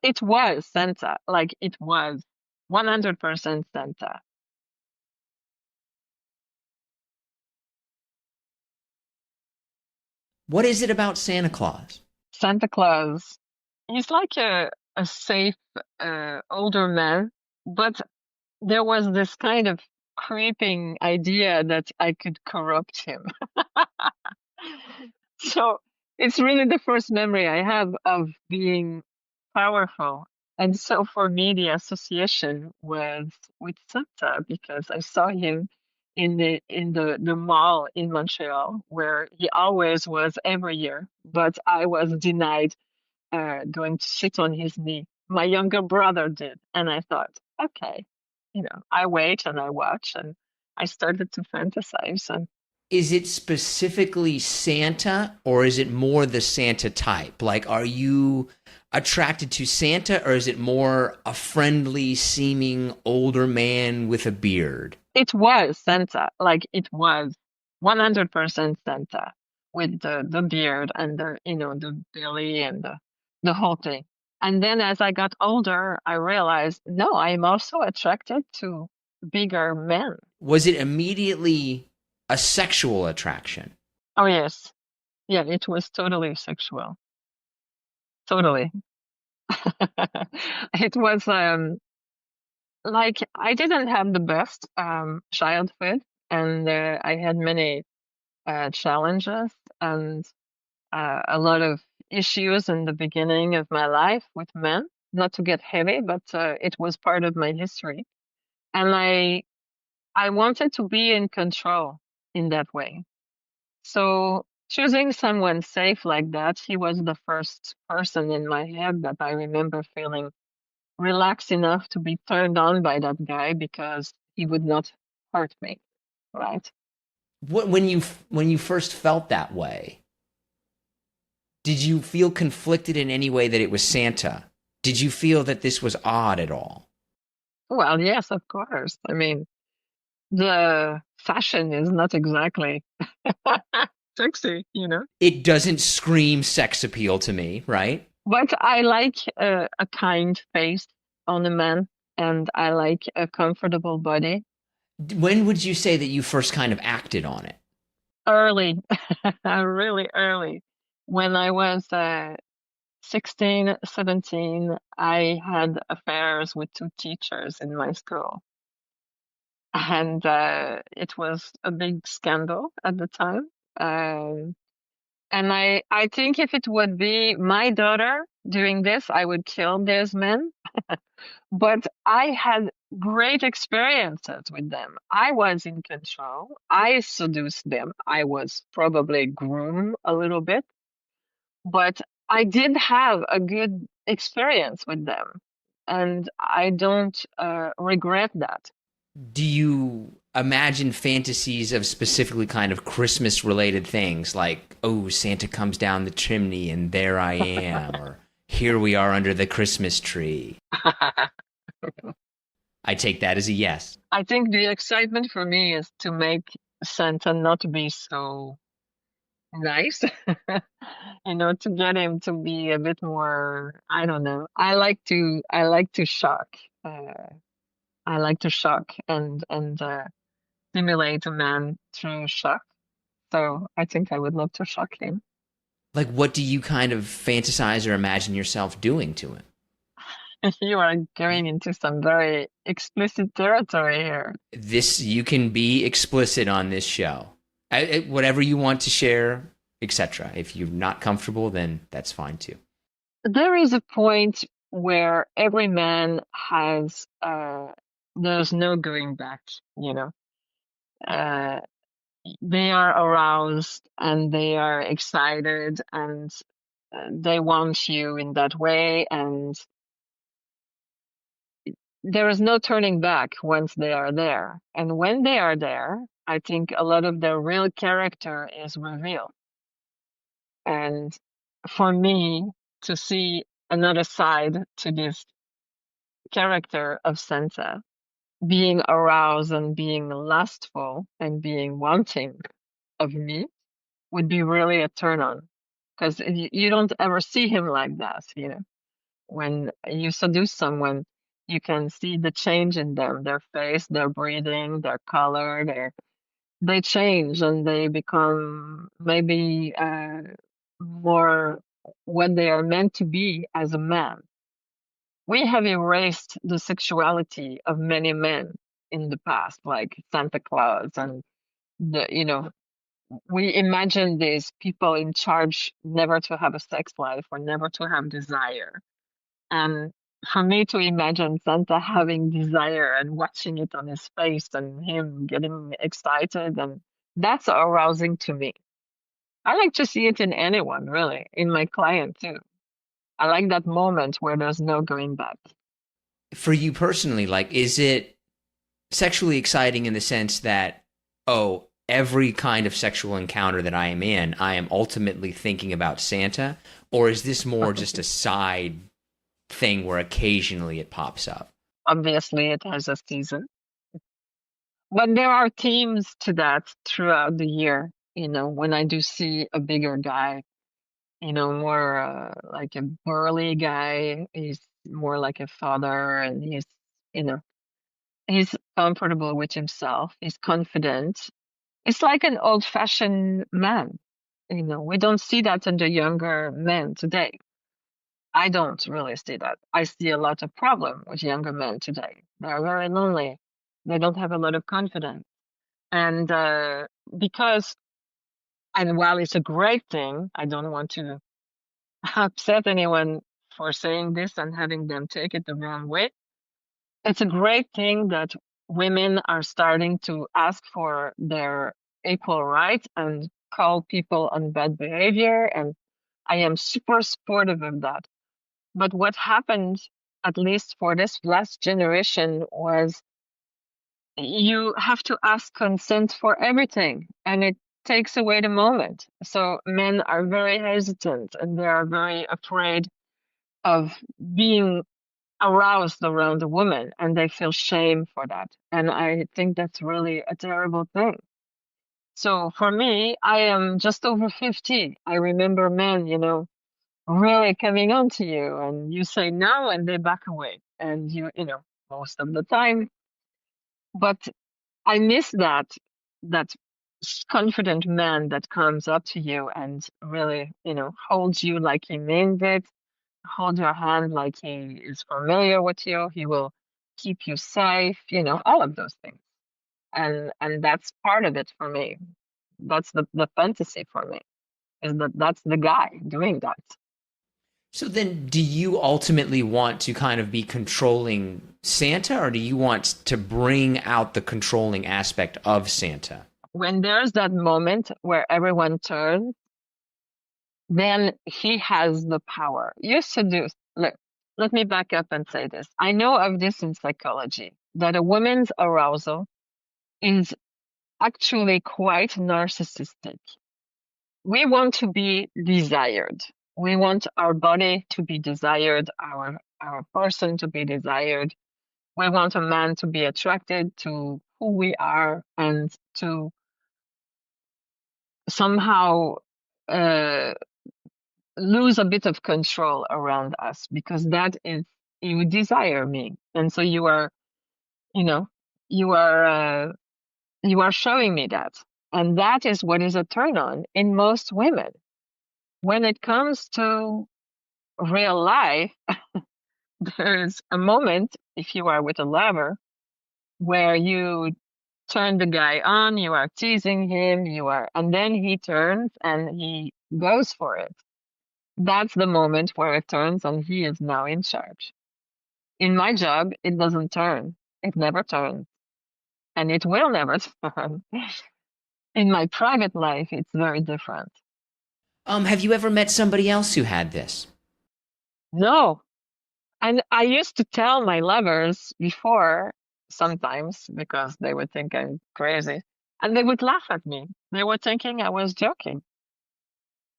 It was Santa. Like it was 100% Santa. What is it about Santa Claus? Santa Claus. He's like a safe older man, but there was this kind of creeping idea that I could corrupt him. So it's really the first memory I have of being powerful. And so for me, the association was with Santa because I saw him in the mall in Montreal where he always was every year, but I was denied going to sit on his knee. My younger brother did, and I thought, okay, I wait and I watch, and I started to fantasize. And Is it specifically Santa or is it more the Santa type? Like, are you attracted to Santa or is it more a friendly seeming older man with a beard? it was Santa, like it was 100% Santa with the beard and the belly and the whole thing. And then as I got older, I realized, no, I'm also attracted to bigger men. Was it immediately a sexual attraction? Oh, yes. Yeah, it was totally sexual. Totally. It was like I didn't have the best childhood, and I had many challenges and a lot of issues in the beginning of my life with men. Not to get heavy, but it was part of my history, and I wanted to be in control in that way. So choosing someone safe like that, he was the first person in my head that I remember feeling relaxed enough to be turned on by that guy because he would not hurt me, right? When you first felt that way, did you feel conflicted in any way that it was Santa? Did you feel that this was odd at all? Well, yes, of course. I mean, the fashion is not exactly sexy. It doesn't scream sex appeal to me, right? But I like a kind face on a man, and I like a comfortable body. When would you say that you first kind of acted on it? Early, really early. When I was 16, 17, I had affairs with two teachers in my school. And it was a big scandal at the time. Um, and I think if it would be my daughter doing this, I would kill these men. But I had great experiences with them. I was in control. I seduced them. I was probably groomed a little bit, but I did have a good experience with them. And I don't regret that. Do you imagine fantasies of specifically kind of Christmas related things like, oh, Santa comes down the chimney and there I am, or here we are under the Christmas tree? I take that as a yes. I think the excitement for me is to make Santa not be so nice, to get him to be a bit more, I don't know. I like to shock. Uh, I like to shock and stimulate a man through shock. So I think I would love to shock him. Like, what do you kind of fantasize or imagine yourself doing to him? You are going into some very explicit territory here. This, you can be explicit on this show. Whatever you want to share, etc. If you're not comfortable, then that's fine too. There is a point where every man has there's no going back, you know. Uh, they are aroused and they are excited and they want you in that way, and there is no turning back once they are there. And when they are there, I think a lot of their real character is revealed. And for me to see another side to this character of Santa, being aroused and being lustful and being wanting of me would be really a turn on because you don't ever see him like that. When you seduce someone, you can see the change in them, their face, their breathing, their color, they change and they become maybe more what they are meant to be as a man. We have erased the sexuality of many men in the past, like Santa Claus and we imagine these people in charge never to have a sex life or never to have desire. And for me to imagine Santa having desire and watching it on his face and him getting excited, and that's arousing to me. I like to see it in anyone, really, in my client too. I like that moment where there's no going back. For you personally, like, is it sexually exciting in the sense that, oh, every kind of sexual encounter that I am in, I am ultimately thinking about Santa? Or is this more just a side thing where occasionally it pops up? Obviously, it has a season, but there are themes to that throughout the year. When I do see a bigger guy, more like a burly guy, he's more like a father, and you know, he's comfortable with himself, he's confident. It's like an old-fashioned man. We don't see that in the younger men today. I don't really see that. I see a lot of problem with younger men today. They're very lonely. They don't have a lot of confidence. And because, and while it's a great thing, I don't want to upset anyone for saying this and having them take it the wrong way. It's a great thing that women are starting to ask for their equal rights and call people on bad behavior. And I am super supportive of that. But what happened, at least for this last generation, was you have to ask consent for everything, and it takes away the moment. So men are very hesitant and they are very afraid of being aroused around a woman, and they feel shame for that. And I think that's really a terrible thing. So for me, I am just over 50. I remember men, really coming on to you, and you say no and they back away. And most of the time. But I miss that confident man that comes up to you and really, holds you like he means it, hold your hand like he is familiar with you. He will keep you safe, all of those things. And that's part of it for me. That's the fantasy for me, is that's the guy doing that. So then, do you ultimately want to kind of be controlling Santa, or do you want to bring out the controlling aspect of Santa? When there's that moment where everyone turns, then he has the power. You seduce. Let me back up and say this. I know of this in psychology, that a woman's arousal is actually quite narcissistic. We want to be desired. We want our body to be desired, our person to be desired. We want a man to be attracted to who we are and to somehow uh, lose a bit of control around us, because that is, you desire me, and so you know you are you are showing me that, and that is what is a turn on in most women. When it comes to real life, there's a moment, if you are with a lover, where you turn the guy on, you are teasing him, and then he turns and he goes for it. That's the moment where it turns and he is now in charge. In my job, it doesn't turn. It never turns. And it will never turn. In my private life, it's very different. Have you ever met somebody else who had this? No. And I used to tell my lovers before, sometimes, because they would think I'm crazy. And they would laugh at me. They were thinking I was joking.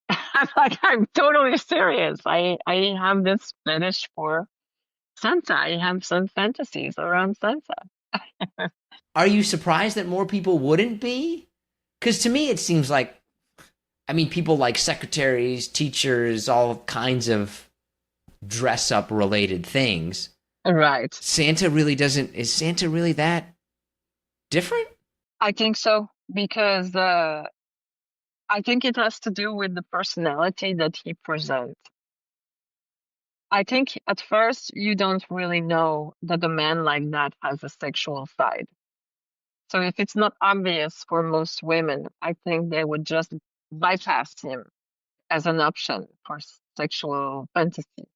I'm like, I'm totally serious. I have this fetish for Santa. I have some fantasies around Santa. Are you surprised that more people wouldn't be? Because to me, it seems like, I mean, people like secretaries, teachers, all kinds of dress up related things. Right. Santa really doesn't. Is Santa really that different? I think so because I think it has to do with the personality that he presents. I think at first you don't really know that a man like that has a sexual side. So if it's not obvious for most women, I think they would just bypass him as an option for sexual fantasy.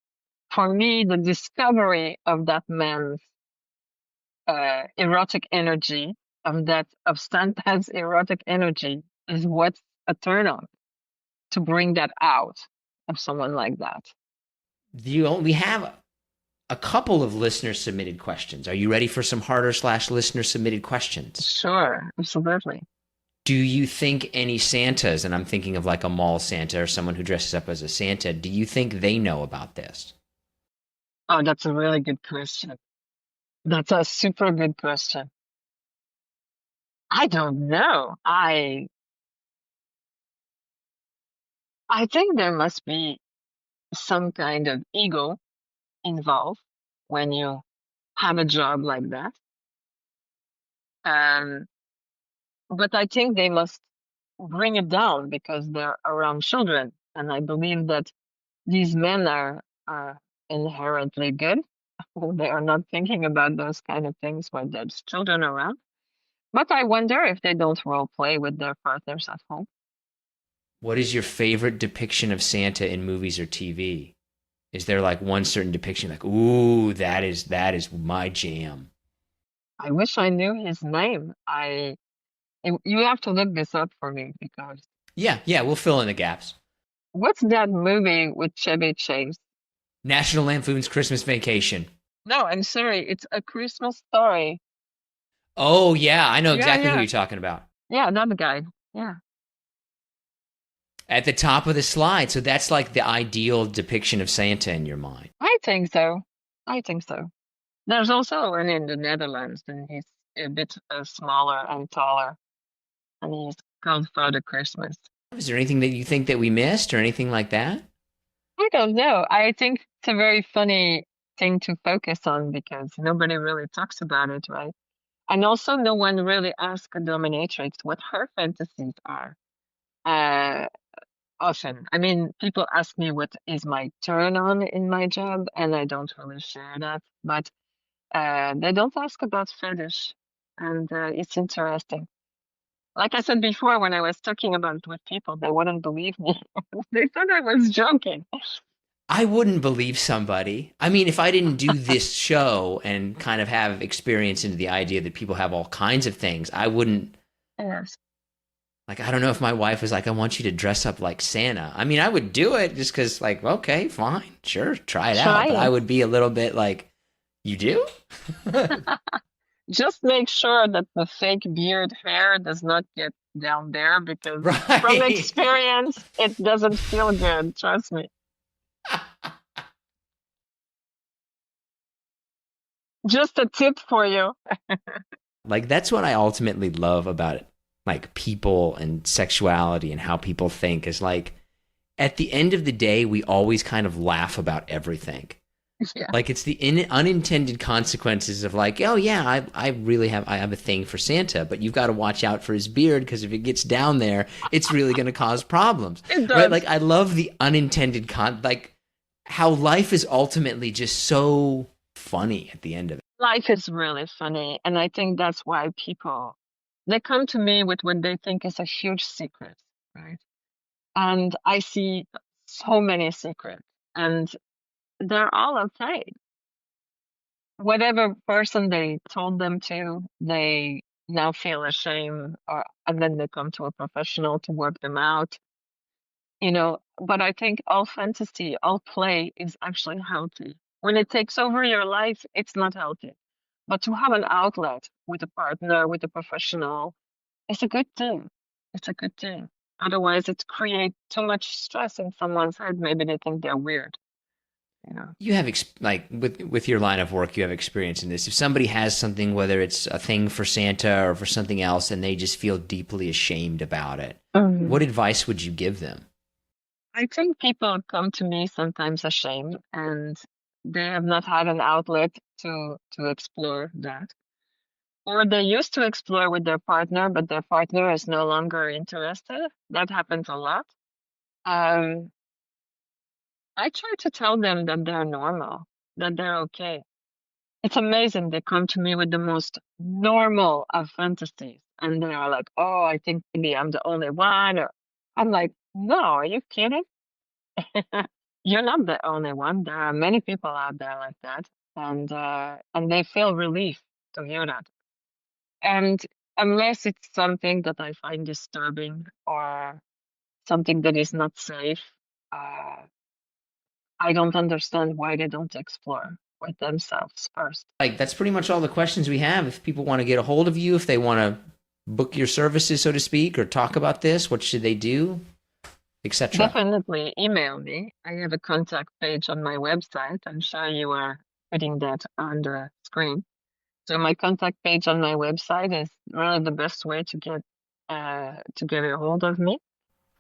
For me, the discovery of that man's erotic energy, of Santa's erotic energy, is what's a turn on to bring that out of someone like that. We have a couple of listener submitted questions. Are you ready for some harder / listener submitted questions? Sure, absolutely. Do you think any Santas, and I'm thinking of like a mall Santa or someone who dresses up as a Santa, do you think they know about this? Oh, that's a really good question. That's a super good question. I don't know. I think there must be some kind of ego involved when you have a job like that. Um, but I think they must bring it down because they're around children, and I believe that these men are inherently good. They are not thinking about those kind of things when there's children around. But I wonder if they don't role play with their partners at home. What is your favorite depiction of Santa in movies or TV? Is there like one certain depiction like, ooh, that is my jam? I wish I knew his name. You have to look this up for me because Yeah, we'll fill in the gaps. what's that movie with Chevy Chase? National Lampoon's Christmas Vacation. No, I'm sorry, it's A Christmas Story. Oh, yeah, I know Yeah, exactly who yeah, you're talking about. yeah, that guy. Yeah, At the top of the slide. So that's like the ideal depiction of Santa in your mind. I think so. I think so. There's also one in the Netherlands, and he's a bit smaller and taller, and he's called Father Christmas. Is there anything that you think that we missed or anything like that? I don't know. I think it's a very funny thing to focus on because nobody really talks about it, right? And also, no one really asks a dominatrix what her fantasies are. Uh, Often, I mean, people ask me what is my turn on in my job, and I don't really share that. But they don't ask about fetish, and it's interesting. Like I said before, when I was talking about it with people, they wouldn't believe me. They thought I was joking. I wouldn't believe somebody. I mean, if I didn't do this show and kind of have experience into the idea that people have all kinds of things, I wouldn't. Yes. Like, I don't know if my wife was like, I want you to dress up like Santa. I mean, I would do it just because, like, okay, fine, sure, try it out. Try But I it. would be a little bit like, you do? Just make sure that the fake beard hair does not get down there because from Right. experience, it doesn't feel good. Trust me. Just a tip for you. Like, that's what I ultimately love about it. Like, people and sexuality and how people think is like, at the end of the day, we always kind of laugh about everything. Yeah. Like, it's the unintended consequences of like, oh yeah, I have a thing for Santa, but you've got to watch out for his beard because if it gets down there, it's really going to cause problems, It right? does. Like, I love the unintended like how life is ultimately just so funny at the end of it. Life is really funny. And I think that's why they come to me with what they think is a huge secret, right? And I see so many secrets, and they're all okay. Whatever person they told them to, they now feel ashamed, and then they come to a professional to work them out, But I think all fantasy, all play is actually healthy. When it takes over your life, it's not healthy. But to have an outlet with a partner, with a professional, it's a good thing. It's a good thing. Otherwise, it creates too much stress in someone's head. Maybe they think they're weird, you know. You have like with your line of work, you have experience in this. If somebody has something, whether it's a thing for Santa or for something else, and they just feel deeply ashamed about it, Mhm. what advice would you give them? I think people come to me sometimes ashamed and they have not had an outlet to explore that. Or they used to explore with their partner, but their partner is no longer interested. That happens a lot. Um, I try to tell them that they're normal, that they're okay. It's amazing. They come to me with the most normal of fantasies, and they are like, "Oh, I think maybe I'm the only one." Or I'm like, "No, are you kidding? You're not the only one. There are many people out there like that, and they feel relief to hear that. And unless it's something that I find disturbing or something that is not safe, uh, I don't understand why they don't explore with themselves first. Like, that's pretty much all the questions we have. If people want to get a hold of you, if they want to book your services, so to speak, or talk about this, what should they do, etc.? Definitely email me. I have a contact page on my website. I'm sure you are putting that on the screen. So my contact page on my website is really the best way to get a hold of me.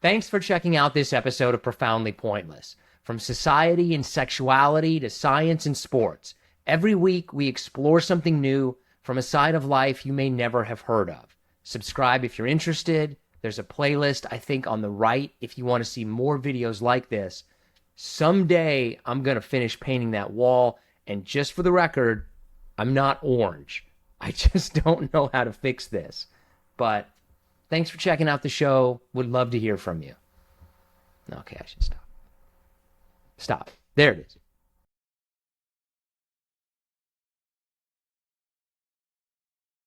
Thanks for checking out this episode of Profoundly Pointless. From society and sexuality to science and sports, every week we explore something new from a side of life you may never have heard of. Subscribe if you're interested. There's a playlist, I think, on the right if you want to see more videos like this. Someday I'm going to finish painting that wall, and just for the record, I'm not orange. I just don't know how to fix this. But thanks for checking out the show. Would love to hear from you. Okay, I should stop. Stop. There it is.